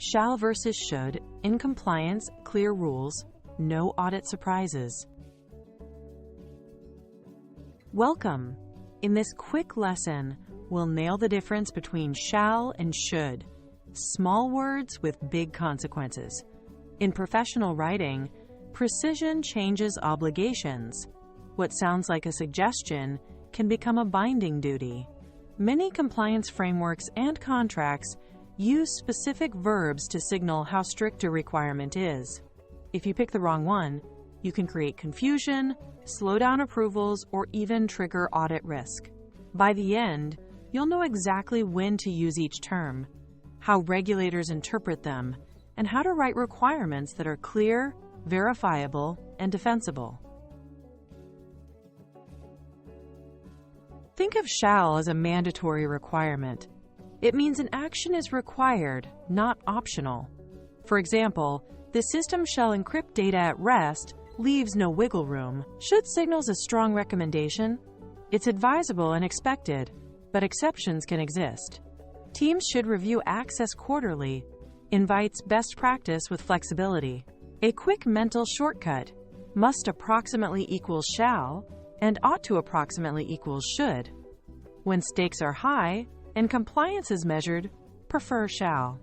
Shall versus should, in compliance, clear rules, no audit surprises. Welcome! In this quick lesson, we'll nail the difference between shall and should, small words with big consequences. In professional writing, precision changes obligations. What sounds like a suggestion can become a binding duty. Many compliance frameworks and contracts use specific verbs to signal how strict a requirement is. If you pick the wrong one, you can create confusion, slow down approvals, or even trigger audit risk. By the end, you'll know exactly when to use each term, how regulators interpret them, and how to write requirements that are clear, verifiable, and defensible. Think of shall as a mandatory requirement. It means an action is required, not optional. For example, the system shall encrypt data at rest leaves no wiggle room. Should signals a strong recommendation. It's advisable and expected, but exceptions can exist. Teams should review access quarterly, invites best practice with flexibility. A quick mental shortcut: must approximately equals shall, and ought to approximately equals should. When stakes are high and compliance is measured, prefer shall.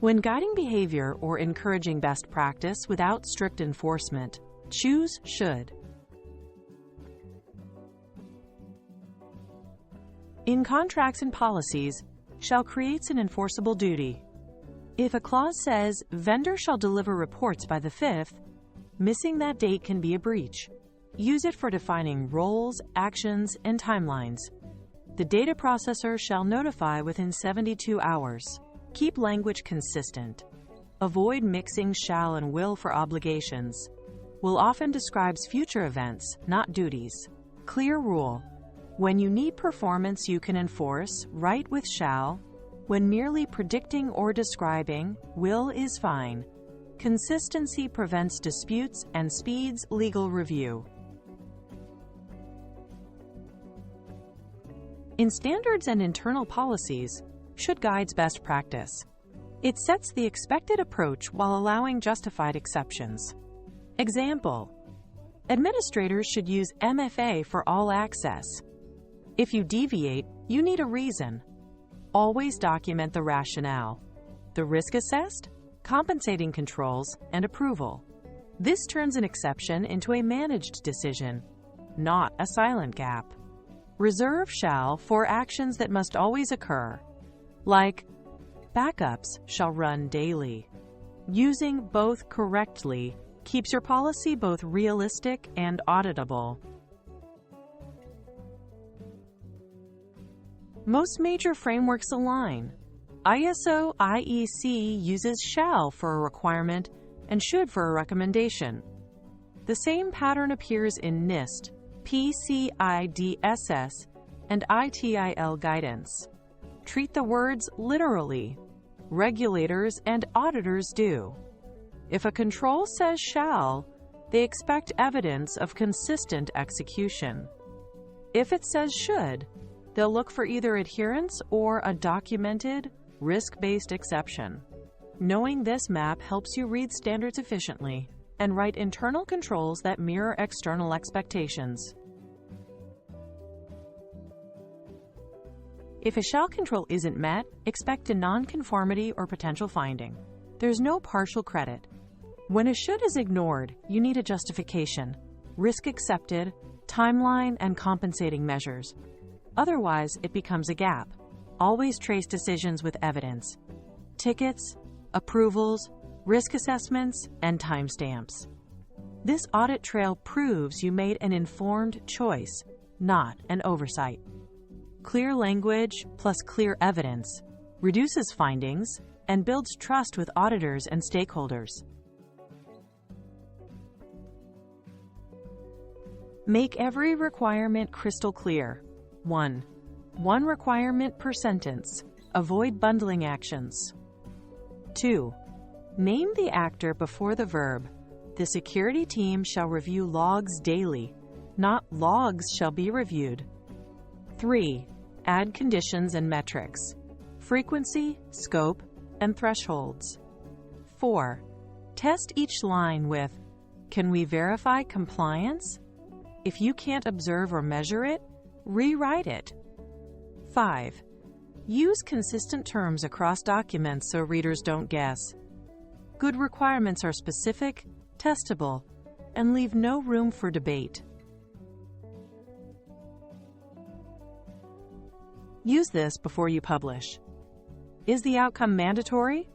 When guiding behavior or encouraging best practice without strict enforcement, choose should. In contracts and policies, shall creates an enforceable duty. If a clause says vendor shall deliver reports by the 5th, missing that date can be a breach. Use it for defining roles, actions, and timelines. The data processor shall notify within 72 hours. Keep language consistent. Avoid mixing shall and will for obligations. Will often describes future events, not duties. Clear rule: when you need performance you can enforce, write with shall. When merely predicting or describing, will is fine. Consistency prevents disputes and speeds legal review. In standards and internal policies, should guides best practice. It sets the expected approach while allowing justified exceptions. Example: administrators should use MFA for all access. If you deviate, you need a reason. Always document the rationale, the risk assessed, compensating controls, and approval. This turns an exception into a managed decision, not a silent gap. Reserve shall for actions that must always occur, like backups shall run daily. Using both correctly keeps your policy both realistic and auditable. Most major frameworks align. ISO IEC uses shall for a requirement and should for a recommendation. The same pattern appears in NIST, PCI DSS, and ITIL guidance. Treat the words literally. Regulators and auditors do. If a control says shall, they expect evidence of consistent execution. If it says should, they'll look for either adherence or a documented, risk-based exception. Knowing this map helps you read standards efficiently and write internal controls that mirror external expectations. If a shall control isn't met, expect a nonconformity or potential finding. There's no partial credit. When a should is ignored, you need a justification, risk accepted, timeline, and compensating measures. Otherwise, it becomes a gap. Always trace decisions with evidence. Tickets, approvals, risk assessments, and timestamps. This audit trail proves you made an informed choice, not an oversight. Clear language plus clear evidence reduces findings and builds trust with auditors and stakeholders. Make every requirement crystal clear. 1. One requirement per sentence. Avoid bundling actions. 2. Name the actor before the verb. The security team shall review logs daily, not logs shall be reviewed. 3. Add conditions and metrics. Frequency, scope, and thresholds. 4. Test each line with, "Can we verify compliance?" If you can't observe or measure it, rewrite it. 5. Use consistent terms across documents so readers don't guess. Good requirements are specific, testable, and leave no room for debate. Use this before you publish. Is the outcome mandatory?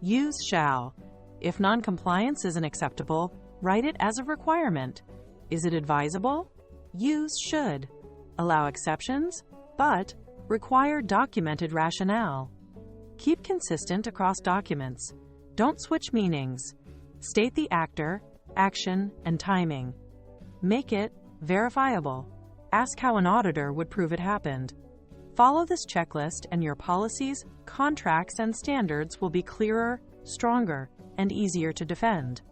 Use shall. If non-compliance isn't acceptable, write it as a requirement. Is it advisable? Use should. Allow exceptions, but require documented rationale. Keep consistent across documents. Don't switch meanings. State the actor, action, and timing. Make it verifiable. Ask how an auditor would prove it happened. Follow this checklist and your policies, contracts, and standards will be clearer, stronger, and easier to defend.